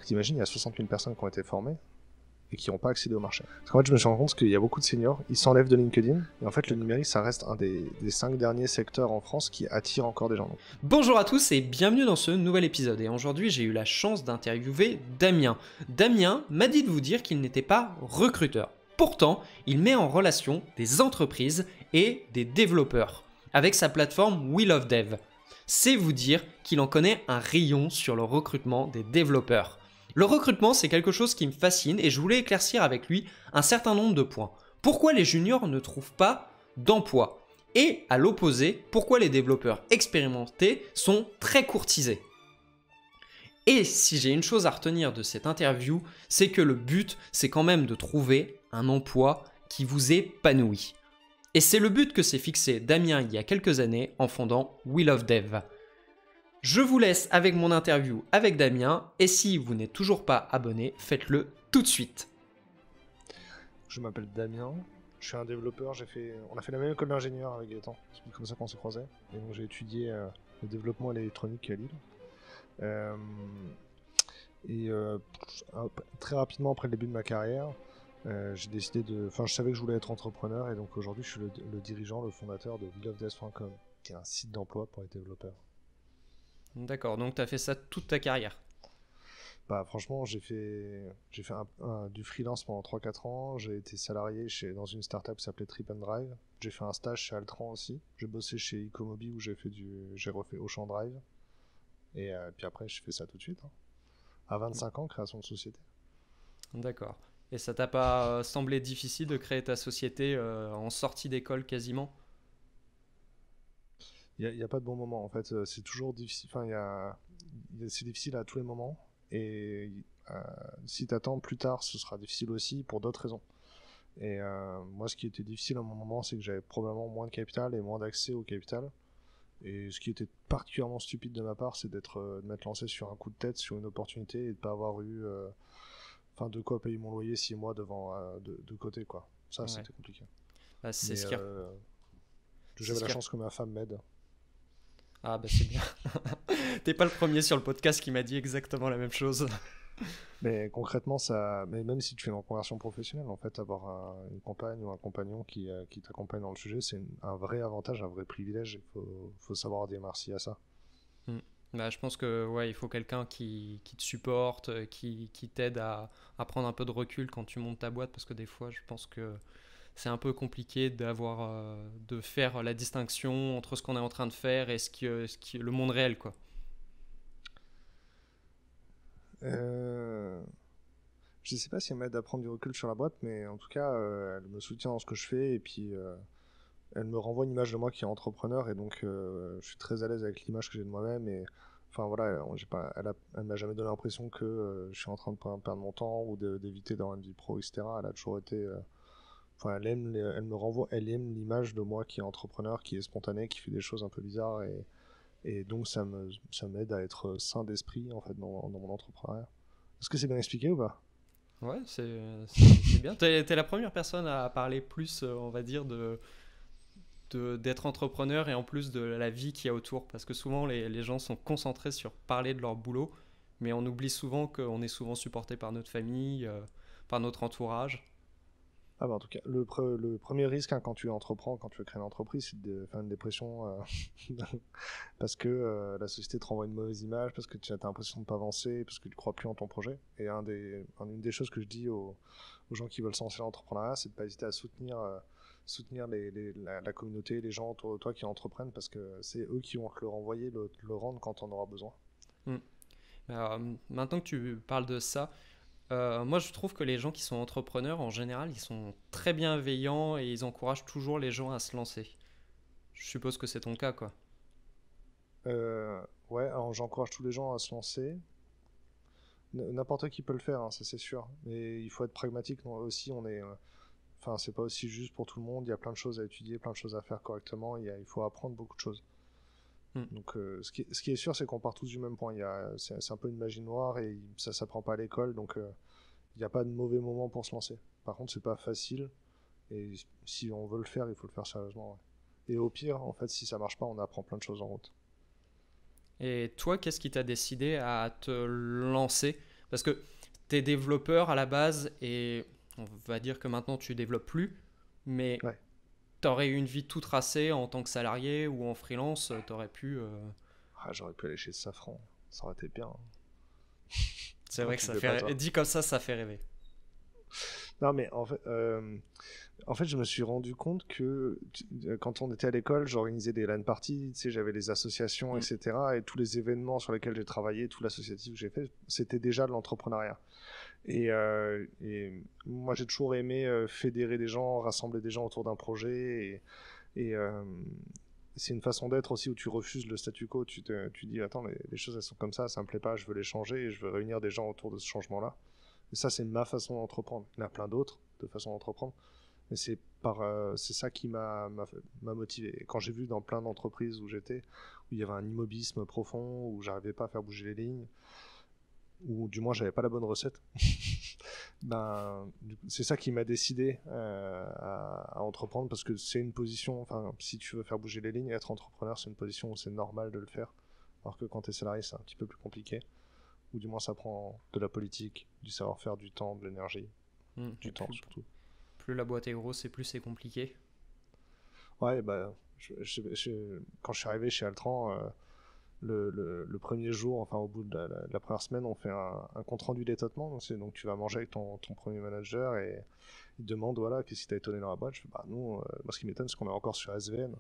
T'imagines, il y a 60 000 personnes qui ont été formées et qui n'ont pas accédé au marché. Parce qu'en fait, je me suis rendu compte qu'il y a beaucoup de seniors, ils s'enlèvent de LinkedIn, et en fait, le numérique, ça reste un des 5 derniers secteurs en France qui attire encore des gens. Bonjour à tous et bienvenue dans ce nouvel épisode. Et aujourd'hui, j'ai eu la chance d'interviewer Damien. Damien m'a dit de vous dire qu'il n'était pas recruteur. Pourtant, il met en relation des entreprises et des développeurs avec sa plateforme We Love Dev. C'est vous dire qu'il en connaît un rayon sur le recrutement des développeurs. Le recrutement, c'est quelque chose qui me fascine et je voulais éclaircir avec lui un certain nombre de points. Pourquoi les juniors ne trouvent pas d'emploi ? Et à l'opposé, pourquoi les développeurs expérimentés sont très courtisés ? Et si j'ai une chose à retenir de cette interview, c'est que le but, c'est quand même de trouver un emploi qui vous épanouit. Et c'est le but que s'est fixé Damien il y a quelques années en fondant We Love Dev. Je vous laisse avec mon interview avec Damien, et si vous n'êtes toujours pas abonné, faites-le tout de suite. Je m'appelle Damien, je suis un développeur, on a fait la même école d'ingénieur avec Gaëtan, c'est comme ça qu'on s'est croisés. Et donc j'ai étudié le développement électronique à Lille. Très rapidement après le début de ma carrière, j'ai décidé je savais que je voulais être entrepreneur, et donc aujourd'hui je suis le dirigeant, le fondateur de WeLoveDev.com, qui est un site d'emploi pour les développeurs. D'accord, donc tu as fait ça toute ta carrière. Bah franchement, j'ai fait du freelance pendant 3-4 ans, j'ai été salarié dans une startup qui s'appelait Trip and Drive, j'ai fait un stage chez Altran aussi, j'ai bossé chez Ecomobi où j'ai refait Auchan Drive, et puis après je fais ça tout de suite. À 25 ans, création de société. D'accord. Et ça t'a pas semblé difficile de créer ta société en sortie d'école quasiment ? Il n'y a pas de bon moment en fait, c'est toujours difficile, c'est difficile à tous les moments, et si t'attends plus tard ce sera difficile aussi pour d'autres raisons. Et moi ce qui était difficile à mon moment, c'est que j'avais probablement moins de capital et moins d'accès au capital, et ce qui était particulièrement stupide de ma part, c'est de m'être lancé sur un coup de tête, sur une opportunité, et de pas avoir eu de quoi payer mon loyer 6 mois de côté quoi. Ça, ouais. C'était compliqué. Bah, c'est mais j'avais la chance que ma femme m'aide. Ah bah c'est bien. T'es pas le premier sur le podcast qui m'a dit exactement la même chose. Mais concrètement, mais même si tu fais une reconversion professionnelle, en fait, avoir une compagne ou un compagnon qui t'accompagne dans le sujet, c'est un vrai avantage, un vrai privilège. Il faut savoir dire merci à ça. Bah, je pense que ouais, il faut quelqu'un qui te supporte, qui t'aide à prendre un peu de recul quand tu montes ta boîte, parce que des fois, je pense que c'est un peu compliqué de faire la distinction entre ce qu'on est en train de faire et ce qui est le monde réel, quoi. Je sais pas si elle m'aide à prendre du recul sur la boîte, mais en tout cas, elle me soutient dans ce que je fais, et puis elle me renvoie une image de moi qui est entrepreneur, et donc je suis très à l'aise avec l'image que j'ai de moi-même, et enfin voilà, elle m'a jamais donné l'impression que je suis en train de perdre mon temps ou d'éviter d'avoir une vie pro, etc. Elle a toujours été elle aime l'image de moi qui est entrepreneur, qui est spontané, qui fait des choses un peu bizarres, et donc ça m'aide à être sain d'esprit en fait dans mon entrepreneuriat. Est-ce que c'est bien expliqué ou pas ? Ouais, c'est bien. T'es la première personne à parler plus, on va dire, d'être entrepreneur et en plus de la vie qu'il y a autour. Parce que souvent, les gens sont concentrés sur parler de leur boulot, mais on oublie souvent qu'on est souvent supporté par notre famille, par notre entourage. Ah bah en tout cas, le premier risque quand tu entreprends, quand tu veux créer une entreprise, c'est de faire une dépression parce que la société te renvoie une mauvaise image, parce que tu as l'impression de pas avancer, parce que tu crois plus en ton projet. Et une des choses que je dis aux gens qui veulent se lancer dans l'entrepreneuriat, c'est de pas hésiter à soutenir la communauté, les gens autour de toi qui entreprennent, parce que c'est eux qui vont te le renvoyer, le rendre quand on aura besoin. Alors, maintenant que tu parles de ça, moi, je trouve que les gens qui sont entrepreneurs, en général, ils sont très bienveillants et ils encouragent toujours les gens à se lancer. Je suppose que c'est ton cas, quoi. Ouais, alors j'encourage tous les gens à se lancer. N'importe qui peut le faire, hein, ça c'est sûr. Mais il faut être pragmatique aussi. C'est pas aussi juste pour tout le monde. Il y a plein de choses à étudier, plein de choses à faire correctement. Il faut apprendre beaucoup de choses. Donc, ce qui est sûr, c'est qu'on part tous du même point. C'est un peu une magie noire, et ça s'apprend pas à l'école. Donc, il n'y a pas de mauvais moment pour se lancer. Par contre, c'est pas facile. Et si on veut le faire, il faut le faire sérieusement. Ouais. Et au pire, en fait, si ça marche pas, on apprend plein de choses en route. Et toi, qu'est-ce qui t'a décidé à te lancer ? Parce que tu es développeur à la base et on va dire que maintenant tu développes plus, mais Ouais. tu aurais eu une vie toute tracée en tant que salarié ou en freelance, tu aurais pu. Ah, j'aurais pu aller chez Safran, ça aurait été bien. C'est Non, vrai que tu le ça fais pas, fait. toi. Dit comme ça fait rêver. Non, mais en fait, je me suis rendu compte que quand on était à l'école, j'organisais des LAN parties, tu sais, j'avais les associations, Mm. etc. Et tous les événements sur lesquels j'ai travaillé, tout l'associatif que j'ai fait, c'était déjà de l'entrepreneuriat. Et moi, j'ai toujours aimé fédérer des gens, rassembler des gens autour d'un projet. Et c'est une façon d'être aussi où tu refuses le statu quo. Tu dis, attends, les choses, elles sont comme ça me plaît pas, je veux les changer et je veux réunir des gens autour de ce changement-là. Et ça, c'est ma façon d'entreprendre. Il y en a plein d'autres de façons d'entreprendre. Mais c'est ça qui m'a motivé. Et quand j'ai vu dans plein d'entreprises où j'étais, où il y avait un immobilisme profond, où j'arrivais pas à faire bouger les lignes, ou du moins j'avais pas la bonne recette, ben, c'est ça qui m'a décidé à entreprendre, parce que c'est une position, enfin, si tu veux faire bouger les lignes, être entrepreneur, c'est une position où c'est normal de le faire. Alors que quand tu es salarié, c'est un petit peu plus compliqué. Ou du moins, ça prend de la politique, du savoir-faire, du temps, de l'énergie, Et du temps surtout. plus la boîte est grosse et plus c'est compliqué. Ouais, bah, quand je suis arrivé chez Altran, le premier jour, enfin au bout de la première semaine, on fait un compte rendu d'étonnement. Donc tu vas manger avec ton premier manager et il te demande, voilà, qu'est-ce qui t'a étonné dans la boîte. Je fais, bah nous, moi ce qui m'étonne, c'est qu'on est encore sur SVN.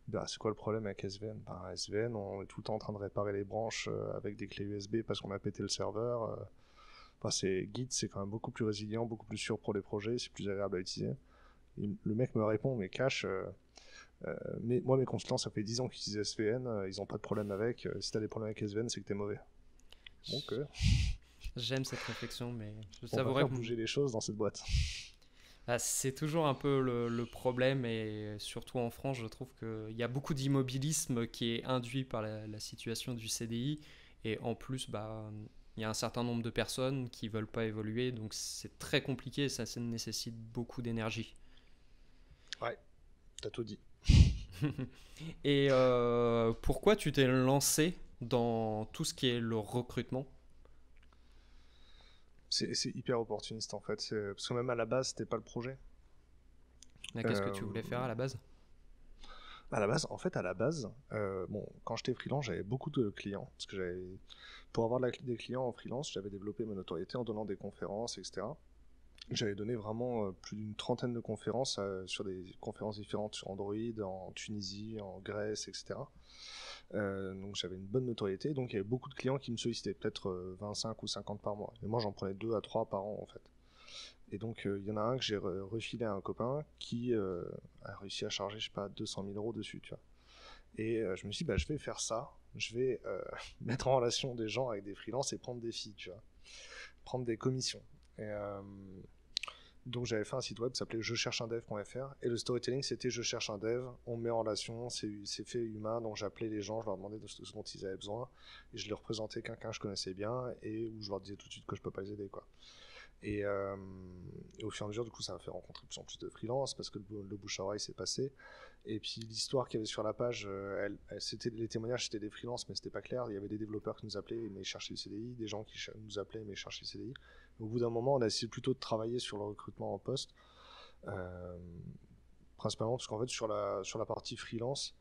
Bah, c'est quoi le problème avec SVN? Bah, SVN, on est tout le temps en train de réparer les branches avec des clés USB parce qu'on a pété le serveur. Enfin, Git, c'est quand même beaucoup plus résilient, beaucoup plus sûr pour les projets, c'est plus agréable à utiliser. Et le mec me répond, mais Cash, mais moi mes consultants, ça fait 10 ans qu'ils utilisent SVN, ils ont pas de problème avec. Si t'as des problèmes avec SVN, c'est que t'es mauvais. Donc, J'aime cette réflexion, mais je on va t'avouerai faire que bouger les choses dans cette boîte. c'est toujours un peu le problème, et surtout en France, je trouve qu'il y a beaucoup d'immobilisme qui est induit par la situation du CDI, et en plus, bah, il y a un certain nombre de personnes qui veulent pas évoluer, donc c'est très compliqué, ça nécessite beaucoup d'énergie. Ouais, t'as tout dit. Et pourquoi tu t'es lancé dans tout ce qui est le recrutement? C'est hyper opportuniste en fait. Parce que même à la base, c'était pas le projet. Qu'est-ce que tu Euh, voulais faire à la base? À la base, en fait, bon, quand j'étais freelance, j'avais beaucoup de clients. Parce que pour avoir des clients en freelance, j'avais développé ma notoriété en donnant des conférences, etc. J'avais donné vraiment plus d'une trentaine de conférences sur des conférences différentes sur Android, en Tunisie, en Grèce, etc. Donc j'avais une bonne notoriété. Donc il y avait beaucoup de clients qui me sollicitaient, peut-être 25 ou 50 par mois. Et moi, j'en prenais 2 à 3 par an, en fait. Et donc, il y en a un que j'ai refilé à un copain qui a réussi à charger, je sais pas, 200 000 euros dessus, tu vois. Et je me suis dit, bah, je vais faire ça. Je vais mettre en relation des gens avec des freelances et prendre des filles, tu vois. Prendre des commissions. Et donc, j'avais fait un site web qui s'appelait je cherche un dev.fr. Et le storytelling, c'était je cherche un dev, on me met en relation, c'est fait humain. Donc, j'appelais les gens, je leur demandais de ce dont ils avaient besoin. Et je leur présentais quelqu'un que je connaissais bien et où je leur disais tout de suite que je peux pas les aider, quoi. Et au fur et à mesure, du coup, ça m'a fait rencontrer de plus en plus de freelance parce que le bouche à oreille s'est passé. Et puis l'histoire qu'il y avait sur la page, les témoignages, c'était des freelances, mais c'était pas clair. Il y avait des développeurs qui nous appelaient mais ils cherchaient du CDI, des gens qui nous appelaient mais ils cherchaient du CDI. Au bout d'un moment, on a essayé plutôt de travailler sur le recrutement en poste, euh, principalement parce qu'en fait, sur la partie freelance,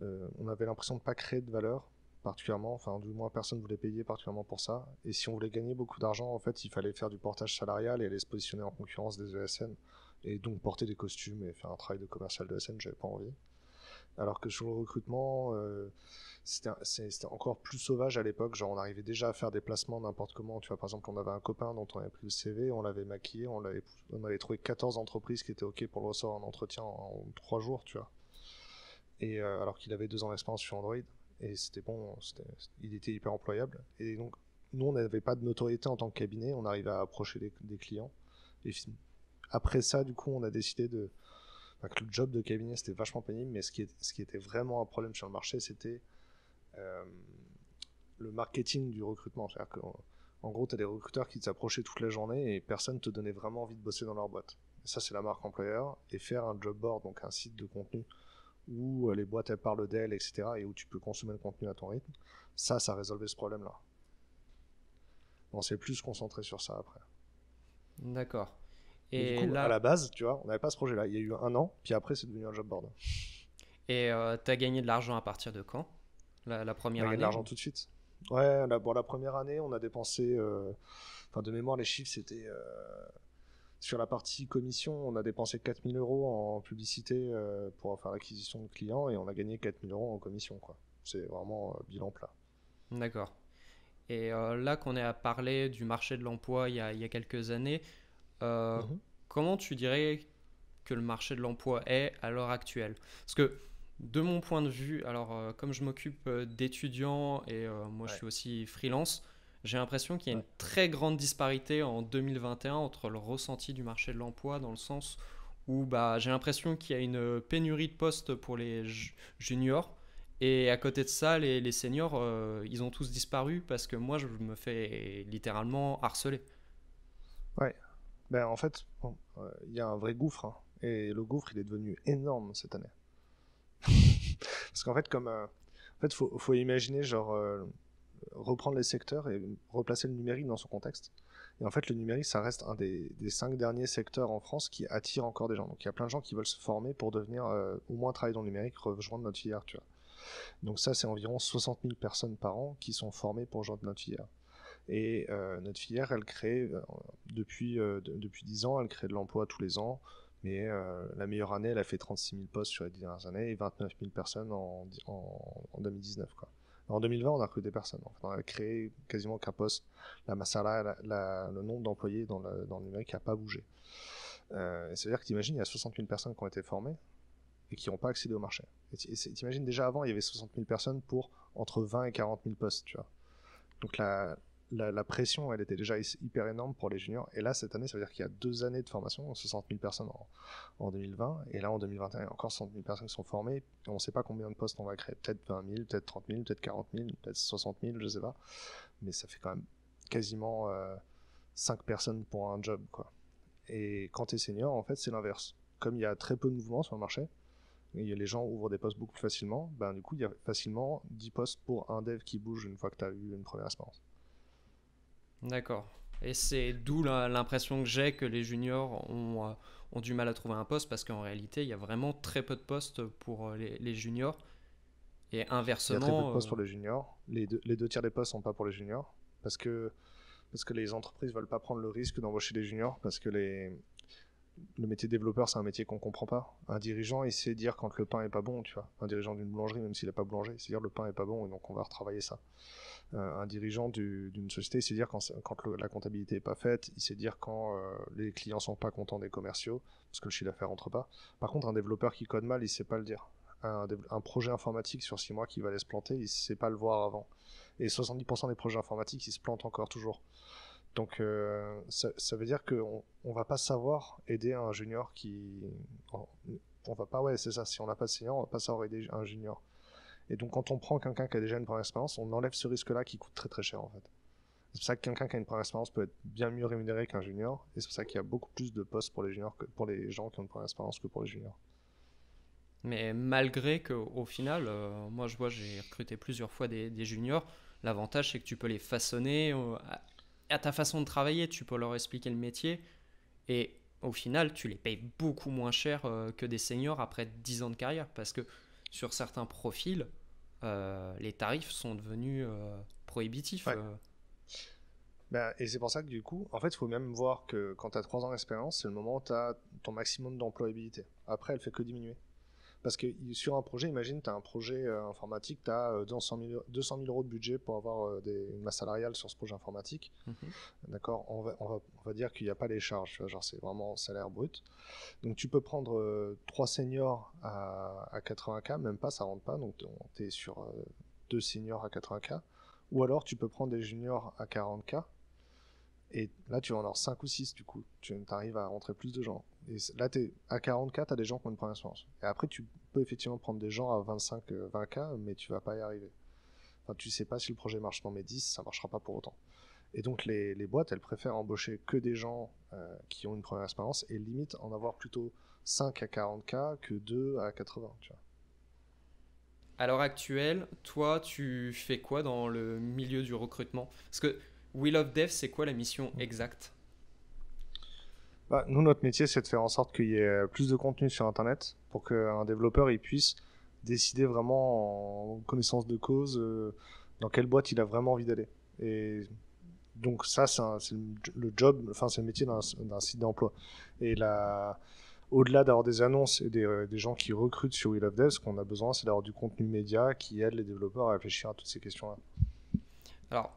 on avait l'impression de pas créer de valeur particulièrement, enfin du moins personne ne voulait payer particulièrement pour ça, et si on voulait gagner beaucoup d'argent, en fait il fallait faire du portage salarial et aller se positionner en concurrence des ESN, et donc porter des costumes et faire un travail de commercial de ESN, j'avais pas envie. Alors que sur le recrutement, c'était encore plus sauvage à l'époque, genre on arrivait déjà à faire des placements n'importe comment, tu vois, par exemple on avait un copain dont on avait pris le CV, on l'avait maquillé, on avait trouvé 14 entreprises qui étaient ok pour le recevoir en entretien en 3 jours, tu vois, et alors qu'il avait 2 ans d'expérience sur Android. Et c'était bon, il était hyper employable. Et donc, nous, on n'avait pas de notoriété en tant que cabinet, on arrivait à approcher des clients. Et après ça, du coup, on a décidé que le job de cabinet, c'était vachement pénible, mais ce qui était vraiment un problème sur le marché, c'était euh, le marketing du recrutement. C'est-à-dire qu'en gros, tu as des recruteurs qui t'approchaient toute la journée et personne te donnait vraiment envie de bosser dans leur boîte. Et ça, c'est la marque employeur. Et faire un job board, donc un site de contenu où les boîtes elles parlent d'elles, etc., et où tu peux consommer le contenu à ton rythme, ça résolvait ce problème-là. On s'est plus concentré sur ça après. D'accord. Mais du Et coup, à là, la base, tu vois, on n'avait pas ce projet-là. Il y a eu un an, puis après, c'est devenu un job board. t'as gagné de l'argent à partir de quand? La On a première gagné de année l'argent tout de suite. Ouais, la première année, on a dépensé. Enfin, de mémoire, les chiffres, c'était. Sur la partie commission, on a dépensé 4000 euros en publicité pour faire l'acquisition de clients et on a gagné 4000 euros en commission, quoi. C'est vraiment bilan plat. D'accord. Et là qu'on est à parler du marché de l'emploi il y a quelques années, euh, Mhm. comment tu dirais que le marché de l'emploi est à l'heure actuelle? Parce que de mon point de vue, alors comme je m'occupe d'étudiants et moi je Ouais, suis aussi freelance, j'ai l'impression qu'il y a ouais. une très grande disparité en 2021 entre le ressenti du marché de l'emploi dans le sens où bah, j'ai l'impression qu'il y a une pénurie de postes pour les juniors et à côté de ça, les seniors, ils ont tous disparu parce que moi je me fais littéralement harceler. Ouais. Ben, en fait, bon, il y a un vrai gouffre, hein. Et le gouffre, il est devenu énorme cette année. Parce qu'en fait, en fait, faut imaginer, genre, reprendre les secteurs et replacer le numérique dans son contexte. Et en fait, le numérique, ça reste un des 5 derniers secteurs en France qui attire encore des gens. Donc, il y a plein de gens qui veulent se former pour devenir, au moins travailler dans le numérique, rejoindre notre filière, tu vois. Donc ça, c'est environ 60 000 personnes par an qui sont formées pour rejoindre notre filière. Et notre filière, elle crée, depuis 10 ans, elle crée de l'emploi tous les ans. Mais la meilleure année, elle a fait 36 000 postes sur les 10 dernières années et 29 000 personnes en 2019, quoi. En 2020, on a recruté des personnes. En fait, on a créé quasiment qu'un poste. La masse salariale, le nombre d'employés dans le numérique n'a pas bougé. C'est-à-dire que t'imagines, il y a 60 000 personnes qui ont été formées et qui n'ont pas accédé au marché. Et t'imagines, déjà avant, il y avait 60 000 personnes pour entre 20 et 40 000 postes, tu vois. Donc la pression, elle était déjà hyper énorme pour les juniors. Et là, cette année, ça veut dire qu'il y a 2 années de formation, 60 000 personnes en 2020. Et là, en 2021, il y a encore 60 000 personnes qui sont formées. Et on ne sait pas combien de postes on va créer. Peut-être 20 000, peut-être 30 000, peut-être 40 000, peut-être 60 000, je ne sais pas. Mais ça fait quand même quasiment 5 personnes pour un job, quoi. Et quand tu es senior, en fait, c'est l'inverse. Comme il y a très peu de mouvements sur le marché, et les gens ouvrent des postes beaucoup plus facilement, ben, du coup, il y a facilement 10 postes pour un dev qui bouge une fois que tu as eu une première expérience. D'accord. Et c'est d'où l'impression que j'ai que les juniors ont du mal à trouver un poste parce qu'en réalité, il y a vraiment très peu de postes pour les juniors. Et Il y a très peu de inversement, postes pour les juniors. Les deux tiers des postes sont pas pour les juniors. Parce que les entreprises veulent pas prendre le risque d'embaucher des juniors. Parce que le métier de développeur, c'est un métier qu'on comprend pas. Un dirigeant, il sait dire quand le pain est pas bon, tu vois. Un dirigeant d'une boulangerie, même s'il n'est pas boulanger, il sait dire le pain est pas bon et donc on va retravailler ça. Un dirigeant d'une société, il sait dire quand la comptabilité est pas faite, il sait dire quand les clients sont pas contents des commerciaux, parce que le chiffre d'affaires rentre pas. Par contre, un développeur qui code mal, il sait pas le dire. Un projet informatique sur 6 mois qui va aller se planter, il sait pas le voir avant. Et 70% des projets informatiques, ils se plantent encore toujours. Donc ça veut dire qu'on on va pas savoir aider un junior qui... On va pas, ouais, c'est ça, si on n'a pas de senior, on va pas savoir aider un junior. Et donc quand on prend quelqu'un qui a déjà une première expérience, on enlève ce risque-là qui coûte très très cher en fait. C'est pour ça que quelqu'un qui a une première expérience peut être bien mieux rémunéré qu'un junior, et c'est pour ça qu'il y a beaucoup plus de postes pour les juniors que pour les gens qui ont une première expérience que pour les juniors. mais malgré qu'au final, moi je vois, j'ai recruté plusieurs fois des juniors, l'avantage c'est que tu peux les façonner à ta façon de travailler, tu peux leur expliquer le métier, et au final, tu les payes beaucoup moins cher que des seniors après 10 ans de carrière, parce que sur certains profils, les tarifs sont devenus prohibitifs. Ouais. Ben, et c'est pour ça que du coup, en fait, il faut même voir que quand tu as 3 ans d'expérience, c'est le moment où tu as ton maximum d'employabilité. Après, elle fait que diminuer. Parce que sur un projet, imagine, tu as un projet informatique, tu as 200 000 euros de budget pour avoir une masse salariale sur ce projet informatique. Mhm. D'accord, on va dire qu'il n'y a pas les charges, tu vois, genre c'est vraiment salaire brut. Donc tu peux prendre 3 seniors à 80K, même pas, ça rentre pas, donc tu es sur 2 seniors à 80K. Ou alors tu peux prendre des juniors à 40K, et là tu vas en avoir 5 ou 6 du coup. Tu arrives à rentrer plus de gens. Et là, à 40K, tu as des gens qui ont une première expérience. Et après, tu peux effectivement prendre des gens à 25, 20K, mais tu vas pas y arriver. Enfin, tu sais pas si le projet marche dans mes 10, ça marchera pas pour autant. Et donc, les boîtes, elles préfèrent embaucher que des gens qui ont une première expérience et limite en avoir plutôt 5 à 40K que 2 à 80, tu vois. À l'heure actuelle, toi, tu fais quoi dans le milieu du recrutement? Parce que Wheel of Dev, c'est quoi la mission exacte? Bah, nous, notre métier, c'est de faire en sorte qu'il y ait plus de contenu sur Internet pour qu'un développeur il puisse décider vraiment en connaissance de cause dans quelle boîte il a vraiment envie d'aller. Et donc ça, c'est le job, enfin c'est le métier d'un site d'emploi. Et là, au-delà d'avoir des annonces et des gens qui recrutent sur Wheel of Dev, ce qu'on a besoin, c'est d'avoir du contenu média qui aide les développeurs à réfléchir à toutes ces questions-là. Alors,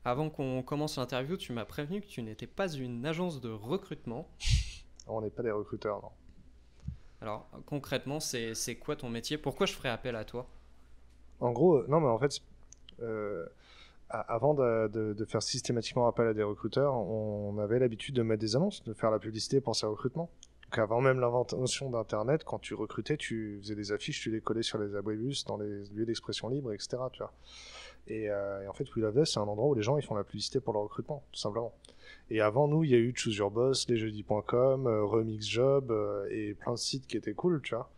avant qu'on commence l'interview, tu m'as prévenu que tu n'étais pas une agence de recrutement. On n'est pas des recruteurs, non. Alors, concrètement, c'est quoi ton métier? Pourquoi je ferais appel à toi? En gros, non, mais en fait, euh, avant de faire systématiquement appel à des recruteurs, on avait l'habitude de mettre des annonces, de faire la publicité pour ces recrutements. Donc avant même l'invention d'Internet, quand tu recrutais, tu faisais des affiches, tu les collais sur les abribus, dans les lieux d'expression libre, etc. Tu vois. Et en fait, Wheel of Death, c'est un endroit où les gens ils font la publicité pour leur recrutement, tout simplement. Et avant nous, il y a eu Choose Your Boss, lesjeudis.com, Remix Job et plein de sites qui étaient cool, tu vois.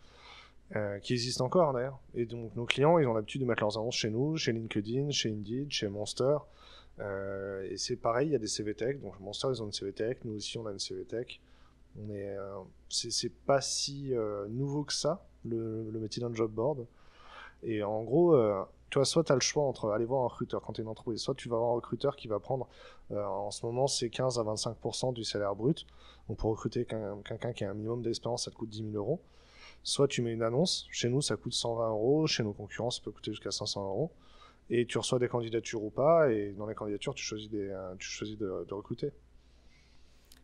Qui existent encore d'ailleurs. Et donc nos clients, ils ont l'habitude de mettre leurs annonces chez nous, chez LinkedIn, chez Indeed, chez Monster. Et c'est pareil, il y a des CVTech. Donc Monster, ils ont une CVTech, nous aussi, on a une CVTech. C'est pas si nouveau que ça, le métier d'un job board. Et en gros, tu vois, soit tu as le choix entre aller voir un recruteur quand tu es une entreprise, soit tu vas avoir un recruteur qui va prendre, en ce moment, c'est 15 à 25% du salaire brut. Donc pour recruter quelqu'un qui a un minimum d'expérience, ça te coûte 10 000 euros. Soit tu mets une annonce, chez nous ça coûte 120 euros, chez nos concurrents ça peut coûter jusqu'à 500 euros, et tu reçois des candidatures ou pas, et dans les candidatures tu choisis, tu choisis de recruter.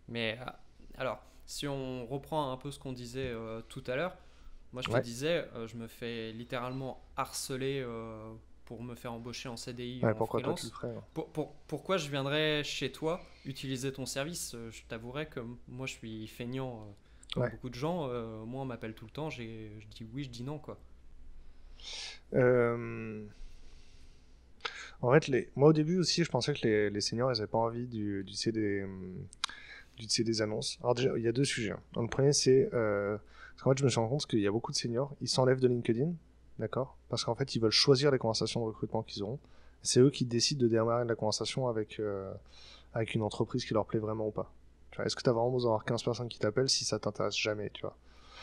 Mais alors, si on reprend un peu ce qu'on disait tout à l'heure, moi je te Ouais, disais, je me fais littéralement harceler pour me faire embaucher en CDI ou ouais, en pourquoi toi tu le freelance. ferais, hein. Pourquoi je viendrais chez toi utiliser ton service? Je t'avouerai que moi je suis feignant comme Ouais. beaucoup de gens. Moi on m'appelle tout le temps, je dis oui, je dis non quoi. Euh, En fait, moi au début aussi je pensais que les seniors ils avaient pas envie du CD, des annonces. Alors déjà, il y a deux sujets, hein. Donc, le premier c'est, parce qu'en fait je me suis rendu compte qu'il y a beaucoup de seniors, ils s'enlèvent de LinkedIn, d'accord, parce qu'en fait ils veulent choisir les conversations de recrutement qu'ils auront. C'est eux qui décident de démarrer la conversation avec une entreprise qui leur plaît vraiment ou pas. Tu vois, est-ce que tu as vraiment besoin d'avoir 15 personnes qui t'appellent si ça t'intéresse jamais, tu vois.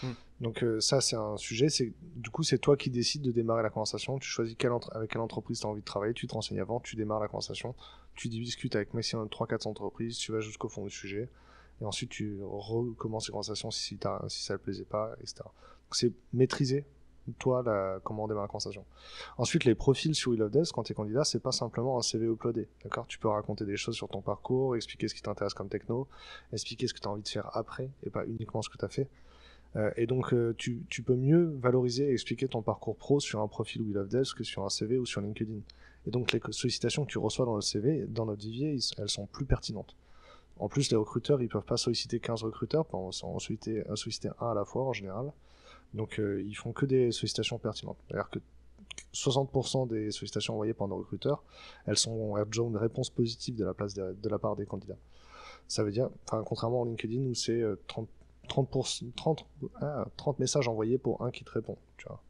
Hmm. Donc ça c'est un sujet, du coup c'est toi qui décides de démarrer la conversation, tu choisis avec quelle entreprise tu as envie de travailler, tu te renseignes avant, tu démarres la conversation, tu discutes avec maximum 3-4 entreprises, tu vas jusqu'au fond du sujet, et ensuite tu recommences les conversations si ça ne plaisait pas, etc. Donc c'est maîtriser toi comment on démarre la conversation. Ensuite, les profils sur Wheel of Death, quand tu es candidat, c'est pas simplement un CV uploadé. D'accord. Tu peux raconter des choses sur ton parcours, expliquer ce qui t'intéresse comme techno, expliquer ce que tu as envie de faire après, et pas uniquement ce que tu as fait. Et donc, tu peux mieux valoriser et expliquer ton parcours pro sur un profil Wheel of Death que sur un CV ou sur LinkedIn. Et donc, les sollicitations que tu reçois dans le CV, dans notre vivier, elles sont plus pertinentes. En plus, les recruteurs, ils peuvent pas solliciter 15 recruteurs, pour en solliciter un à la fois en général. Donc, ils font que des sollicitations pertinentes. C'est-à-dire que 60% des sollicitations envoyées par nos recruteurs, elles ont une réponse positive de la part des candidats. Ça veut dire, contrairement à LinkedIn où c'est 30 messages envoyés pour un qui te répond, tu vois.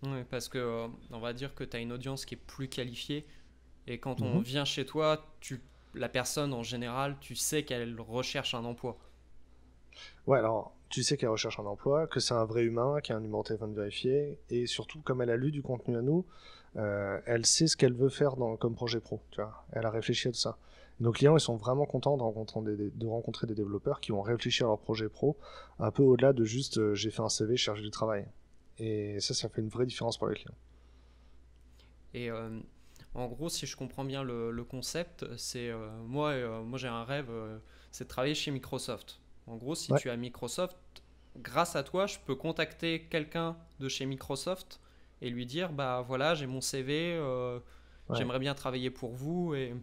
Ouais, parce que on va dire que tu as une audience qui est plus qualifiée et quand on Mhm. vient chez toi, la personne en général, tu sais qu'elle recherche un emploi. Ouais, alors, tu sais qu'elle recherche un emploi, que c'est un vrai humain, qui a un numéro de téléphone vérifié, et surtout, comme elle a lu du contenu à nous, elle sait ce qu'elle veut faire comme projet pro, tu vois. Elle a réfléchi à tout ça. Nos clients, ils sont vraiment contents de rencontrer des développeurs qui vont réfléchir à leur projet pro, un peu au-delà de juste j'ai fait un CV, je cherche du travail. Et ça fait une vraie différence pour les clients. Et en gros, si je comprends bien le concept, c'est moi j'ai un rêve, c'est de travailler chez Microsoft. En gros, si Ouais, tu as Microsoft, grâce à toi, je peux contacter quelqu'un de chez Microsoft et lui dire bah voilà, j'ai mon CV, ouais. j'aimerais bien travailler pour vous et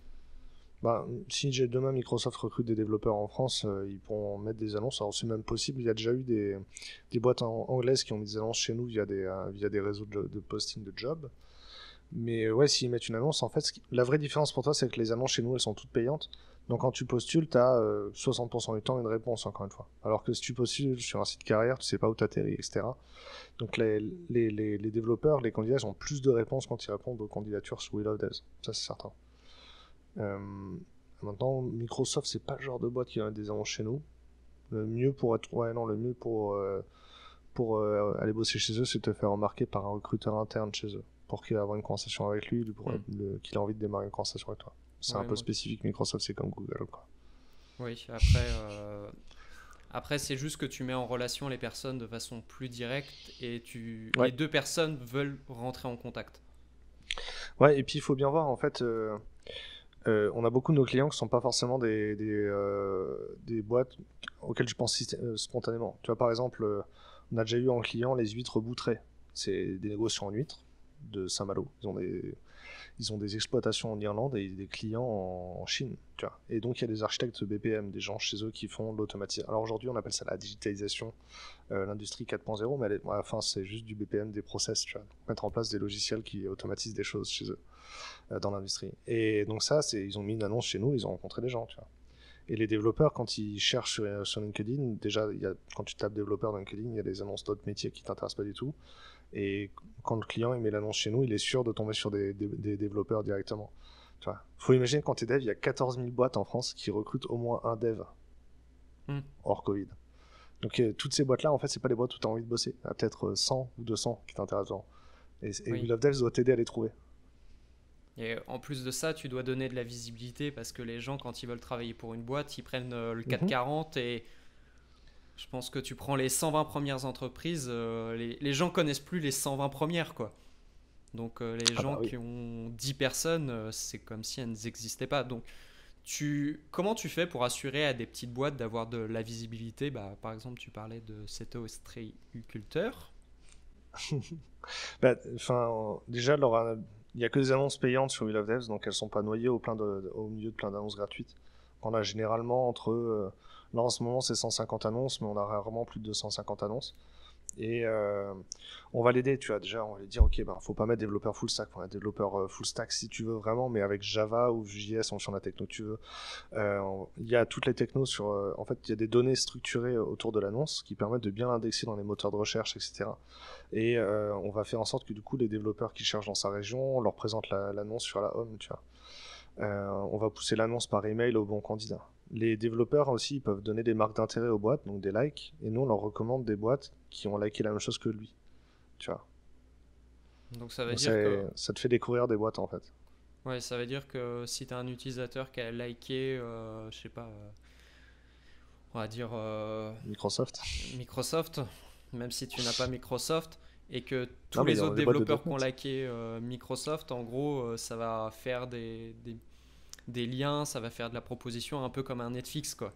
Bah, si j'ai demain Microsoft recrute des développeurs en France, ils pourront mettre des annonces. Alors c'est même possible, il y a déjà eu des boîtes anglaises qui ont mis des annonces chez nous via des réseaux de posting de jobs. Mais ouais, s'ils mettent une annonce, en fait, la vraie différence pour toi, c'est que les annonces chez nous, elles sont toutes payantes. Donc quand tu postules, tu as 60% du temps une réponse, encore une fois. Alors que si tu postules sur un site carrière, tu sais pas où t'atterris, etc. Donc les développeurs, les candidats, ils ont plus de réponses quand ils répondent aux candidatures sur Wheel of Dev. Ça, c'est certain. Euh, Maintenant, Microsoft, c'est pas le genre de boîte qui a des annonces chez nous. Le mieux pour être, ouais, non, le mieux pour aller bosser chez eux, c'est de te faire remarquer par un recruteur interne chez eux, pour qu'il ait avoir une conversation avec lui, qu'il ait envie de démarrer une conversation avec toi. C'est un Ouais, peu spécifique, Microsoft, c'est comme Google, quoi. oui, après, c'est juste que tu mets en relation les personnes de façon plus directe et les Ouais, deux personnes veulent rentrer en contact. ouais, et puis il faut bien voir, en fait, on a beaucoup de nos clients qui sont pas forcément des boîtes auxquelles je pense spontanément. Tu vois, par exemple, on a déjà eu en client les huîtres Boutrées. C'est des négociants en huîtres de Saint-Malo. Ils ont des exploitations en Irlande et des clients en Chine. Tu vois. Et donc, il y a des architectes BPM, des gens chez eux qui font de l'automatisation. Alors aujourd'hui, on appelle ça la digitalisation, l'industrie 4.0, mais enfin, c'est juste du BPM, des process, tu vois. Mettre en place des logiciels qui automatisent des choses chez eux dans l'industrie. Et donc ça, ils ont mis une annonce chez nous, ils ont rencontré des gens, tu vois. Et les développeurs, quand ils cherchent sur LinkedIn, déjà, quand tu tapes développeur dans LinkedIn, il y a des annonces d'autres métiers qui t'intéressent pas du tout. Et quand le client il met l'annonce chez nous, il est sûr de tomber sur des développeurs directement. Tu vois. Faut imaginer quand tu es dev, il y a 14 000 boîtes en France qui recrutent au moins un dev Hmm. hors Covid. Donc toutes ces boîtes-là, en fait, c'est pas des boîtes où tu as envie de bosser. Il y a peut-être 100 ou 200 qui t'intéressent. Et Oui. We Love Devs doit t'aider à les trouver. Et en plus de ça, tu dois donner de la visibilité parce que les gens, quand ils veulent travailler pour une boîte, ils prennent le Mhm. 440 et je pense que tu prends les 120 premières entreprises, les gens connaissent plus les 120 premières, quoi. Donc les Ah gens bah oui. qui ont 10 personnes, c'est comme si elles n'existaient pas. Donc comment tu fais pour assurer à des petites boîtes d'avoir de la visibilité? Bah, par exemple, tu parlais de cet ostréiculteur. Bah, déjà, il n'y a que des annonces payantes sur We Love Devs, donc elles sont pas noyées au milieu de plein d'annonces gratuites. On a généralement là en ce moment c'est 150 annonces, mais on a rarement plus de 250 annonces. Et on va l'aider, tu vois, déjà, on va lui dire, ok, ben, faut pas mettre développeur full stack, faut mettre développeur full stack si tu veux vraiment, mais avec Java ou JS, en fonction de la techno que tu veux. Il y a toutes les technos en fait, il y a des données structurées autour de l'annonce qui permettent de bien l'indexer dans les moteurs de recherche, etc. Et on va faire en sorte que du coup, les développeurs qui cherchent dans sa région, on leur présente l'annonce sur la home, tu vois. On va pousser l'annonce par email au bon candidat. Les développeurs aussi ils peuvent donner des marques d'intérêt aux boîtes, donc des likes, et nous on leur recommande des boîtes qui ont liké la même chose que lui, tu vois. Donc ça veut Donc dire que ça te fait découvrir des boîtes en fait. ouais, ça veut dire que si tu as un utilisateur qui a liké, je sais pas, on va dire Microsoft. Microsoft, même si tu n'as pas Microsoft, et que Non tous mais il y les a autres des boîtes de développeurs qui ont .NET. liké Microsoft, en gros, ça va faire des liens, ça va faire de la proposition un peu comme un Netflix, quoi.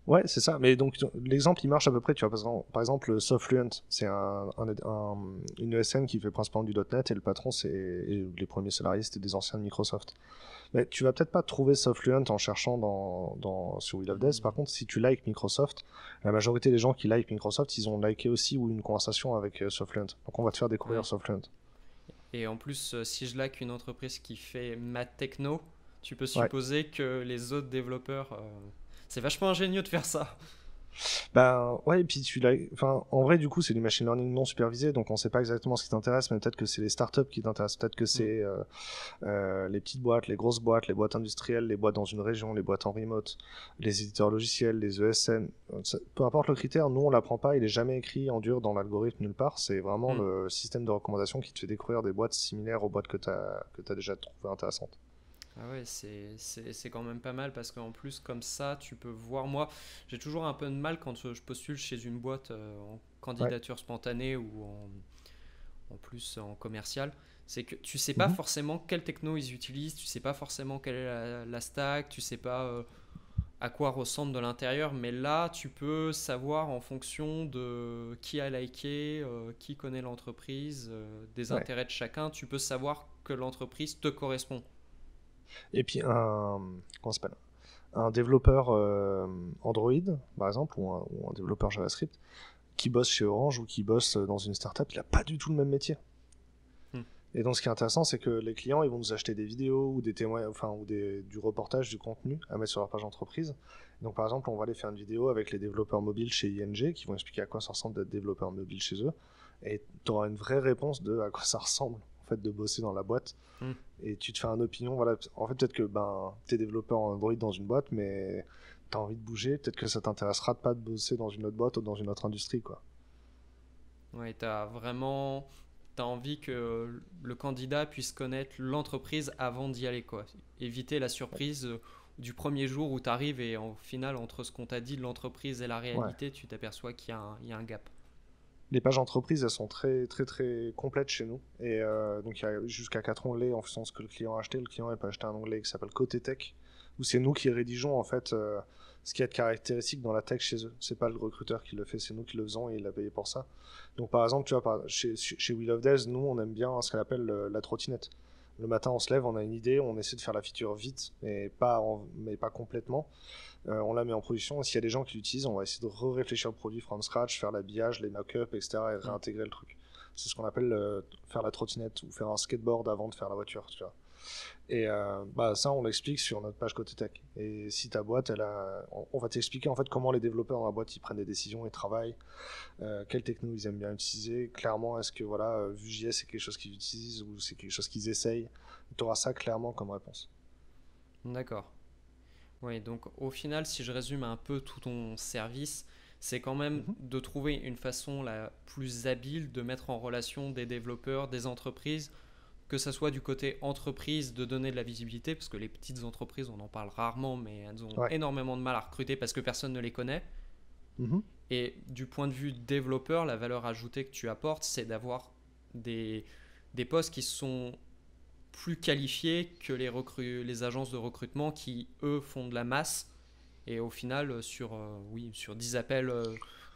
Ouais, c'est ça. Mais donc, l'exemple, il marche à peu près. Tu vois, par exemple, Softfluent, c'est une ESN qui fait principalement du .NET et le patron, et les premiers salariés, c'était des anciens de Microsoft. Mais tu vas peut-être pas trouver Softfluent en cherchant sur We Love Devs. Par Hmm. contre, si tu likes Microsoft, la majorité des gens qui like Microsoft, ils ont liké aussi ou une conversation avec Softfluent. Donc, on va te faire découvrir Ouais. Softfluent. Et en plus, si je like une entreprise qui fait ma techno, tu peux Ouais. supposer que les autres développeurs. C'est vachement ingénieux de faire ça. Ben ouais, et puis en vrai, du coup, c'est du machine learning non supervisé, donc on sait pas exactement ce qui t'intéresse, mais peut-être que c'est les startups qui t'intéressent, peut-être que Hmm. c'est les petites boîtes, les grosses boîtes, les boîtes industrielles, les boîtes dans une région, les boîtes en remote, les éditeurs logiciels, les ESN. Peu importe le critère, nous on l'apprend pas, il est jamais écrit en dur dans l'algorithme nulle part. C'est vraiment Hmm. le système de recommandation qui te fait découvrir des boîtes similaires aux boîtes que t'as déjà trouvées intéressantes. Ah ouais, c'est quand même pas mal parce qu'en plus, comme ça, tu peux voir. Moi, j'ai toujours un peu de mal quand je postule chez une boîte en Ouais. candidature spontanée ou en plus en commercial. C'est que tu sais pas Mhm. forcément quelle techno ils utilisent, tu sais pas forcément quelle est la stack, tu sais pas à quoi ressemble de l'intérieur, mais là, tu peux savoir en fonction de qui a liké, qui connaît l'entreprise, des Ouais. intérêts de chacun, tu peux savoir que l'entreprise te correspond. Et puis comment ça s'appelle, un développeur Android, par exemple, ou un développeur JavaScript, qui bosse chez Orange ou qui bosse dans une startup, il n'a pas du tout le même métier. Hmm. Et donc, ce qui est intéressant, c'est que les clients, ils vont nous acheter des vidéos ou des témoins, enfin, du reportage, du contenu à mettre sur leur page entreprise. Donc, par exemple, on va aller faire une vidéo avec les développeurs mobiles chez ING qui vont expliquer à quoi ça ressemble d'être développeur mobile chez eux. Et tu auras une vraie réponse de à quoi ça ressemble, fait, de bosser dans la boîte. Mm. Et tu te fais une opinion. Voilà. En fait, peut-être que tu es développeur en Android dans une boîte, mais tu as envie de bouger. Peut-être que ça t'intéressera pas de bosser dans une autre boîte ou dans une autre industrie, quoi. Ouais, t'as envie que le candidat puisse connaître l'entreprise avant d'y aller, quoi. Éviter la surprise du premier jour où tu arrives et au final, entre ce qu'on t'a dit de l'entreprise et la Ouais. réalité, tu t'aperçois qu'il y a un gap. Les pages entreprises, elles sont très, très, très complètes chez nous. Et donc, il y a jusqu'à 4 onglets en fonction de ce que le client a acheté. Le client, il peut acheter un onglet qui s'appelle Côté Tech, où c'est nous qui rédigeons, en fait, ce qui est caractéristique dans la tech chez eux. C'est pas le recruteur qui le fait, c'est nous qui le faisons et il a payé pour ça. Donc, par exemple, tu vois, chez We Love Devs, nous, on aime bien ce qu'on appelle la trottinette. Le matin, on se lève, on a une idée, on essaie de faire la feature vite, mais pas complètement. On la met en production. S'il y a des gens qui l'utilisent, on va essayer de réfléchir le produit from scratch, faire l'habillage, les mock-ups, etc. et réintégrer le truc. C'est ce qu'on appelle faire la trottinette ou faire un skateboard avant de faire la voiture. Tu vois. Et ça, on l'explique sur notre page côté tech. Et si ta boîte, on va t'expliquer en fait comment les développeurs dans la boîte ils prennent des décisions, ils travaillent, quelles techno ils aiment bien utiliser. Clairement, est-ce que Vue.js c'est quelque chose qu'ils utilisent ou c'est quelque chose qu'ils essayent. Tu auras ça clairement comme réponse. D'accord. Oui, donc au final, si je résume un peu tout ton service, c'est quand même Mhm. de trouver une façon la plus habile de mettre en relation des développeurs, des entreprises, que ça soit du côté entreprise de donner de la visibilité, parce que les petites entreprises, on en parle rarement, mais elles ont Ouais. énormément de mal à recruter parce que personne ne les connaît. Mhm. Et du point de vue développeur, la valeur ajoutée que tu apportes, c'est d'avoir des, des postes qui sont plus qualifiés que les agences de recrutement qui, eux, font de la masse. Et au final, sur 10 appels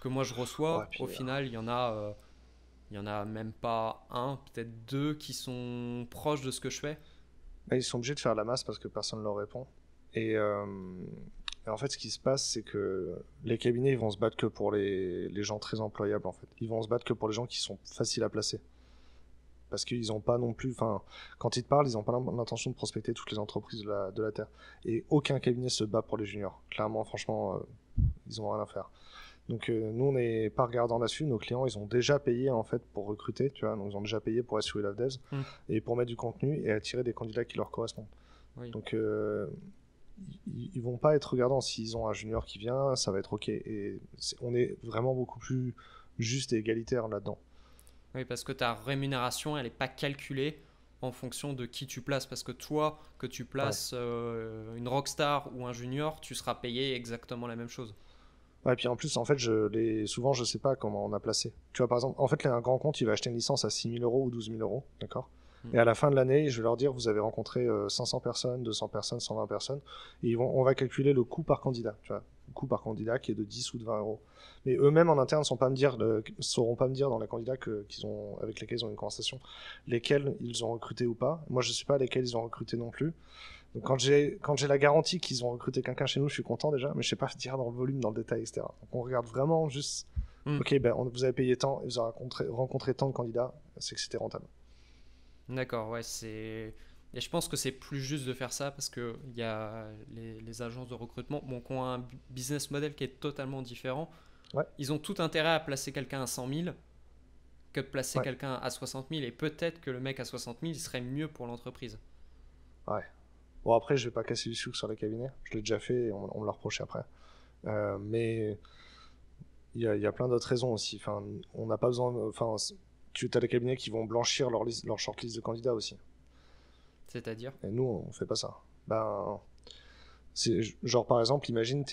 que moi je Ouais, reçois, au puis final, il y en a même pas un, peut-être deux qui sont proches de ce que je fais. là, ils sont obligés de faire la masse parce que personne ne leur répond. Et, euh, et en fait, ce qui se passe, c'est que les cabinets, ils vont se battre que pour les gens très employables, en fait. Ils vont se battre que pour les gens qui sont faciles à placer. Parce qu'ils n'ont pas non plus, enfin, quand ils te parlent, ils n'ont pas l'intention de prospecter toutes les entreprises de la Terre. Et aucun cabinet se bat pour les juniors. Clairement, franchement, ils n'ont rien à faire. Donc nous, on n'est pas regardant là-dessus. Nos clients, ils ont déjà payé en fait pour recruter, tu vois. Donc ils ont déjà payé pour être sur We Love Devs Hmm. et pour mettre du contenu et attirer des candidats qui leur correspondent. Oui. Donc ils vont pas être regardants. S'ils ont un junior qui vient, ça va être ok. Et on est vraiment beaucoup plus juste et égalitaire là-dedans. Oui, parce que ta rémunération, elle n'est pas calculée en fonction de qui tu places. Parce que toi, que tu Ouais. places une rockstar ou un junior, tu seras payé exactement la même chose. Ouais, et puis en plus, en fait, souvent, je sais pas comment on a placé. Tu vois, par exemple, en fait, un grand compte, il va acheter une licence à 6 000 € ou 12 000 €, d'accord? Hmm. Et à la fin de l'année, je vais leur dire, vous avez rencontré 500 personnes, 200 personnes, 120 personnes, et on va calculer le coût par candidat, tu vois, le coût par candidat qui est de 10 ou de 20 €. Mais eux-mêmes en interne sauront pas me dire dans les candidats avec lesquels ils ont une conversation, lesquels ils ont recruté ou pas. Moi, je sais pas lesquels ils ont recruté non plus. Donc quand j'ai la garantie qu'ils ont recruté quelqu'un chez nous, je suis content déjà, mais je sais pas dire dans le volume, dans le détail, etc. Donc on regarde vraiment juste, Hmm. ok, vous avez payé tant et vous avez rencontré tant de candidats, c'est que c'était rentable. D'accord, ouais, c'est. Et je pense que c'est plus juste de faire ça parce que il y a les agences de recrutement bon, qui ont un business model qui est totalement différent. Ouais, Ils ont tout intérêt à placer quelqu'un à 100 000 que de placer ouais, quelqu'un à 60 000 et peut-être que le mec à 60 000 il serait mieux pour l'entreprise. ouais. Bon après, je vais pas casser du sucre sur les cabinets, je l'ai déjà fait et on me l'a reproché après. Mais il y a plein d'autres raisons aussi. Enfin, on n'a pas besoin, enfin, tu as des cabinets qui vont blanchir leur shortlist de candidats aussi. C'est-à-dire. Et nous, on fait pas ça. Ben, genre par exemple, imagine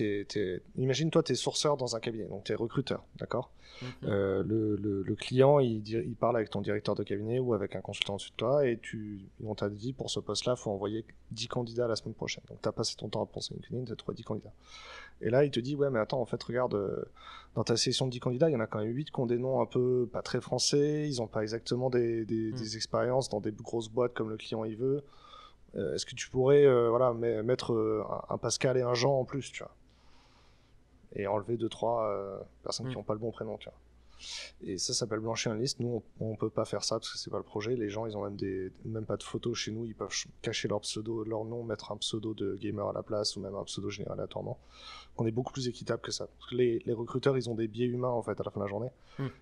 toi, t'es sourceur dans un cabinet, donc t'es recruteur, d'accord? Mhm. Le client, il parle avec ton directeur de cabinet ou avec un consultant au-dessus de toi et on t'a dit pour ce poste-là, il faut envoyer 10 candidats la semaine prochaine. Donc t'as passé ton temps à penser une LinkedIn, t'as trouvé 10 candidats. Et là, il te dit, ouais, mais attends, en fait, regarde, dans ta sélection de 10 candidats, il y en a quand même 8 qui ont des noms un peu pas très français, ils n'ont pas exactement Mhm. des expériences dans des grosses boîtes comme le client il veut. Est-ce que tu pourrais mettre un Pascal et un Jean en plus, tu vois, et enlever deux trois personnes qui Mhm. n'ont pas le bon prénom, tu vois. Et ça s'appelle blanchir une liste. Nous, on peut pas faire ça parce que c'est pas le projet. Les gens, ils ont même pas de photos chez nous. Ils peuvent cacher leur pseudo, leur nom, mettre un pseudo de gamer à la place ou même un pseudo général aléatoirement. On est beaucoup plus équitable que ça. Parce que les recruteurs, ils ont des biais humains en fait à la fin de la journée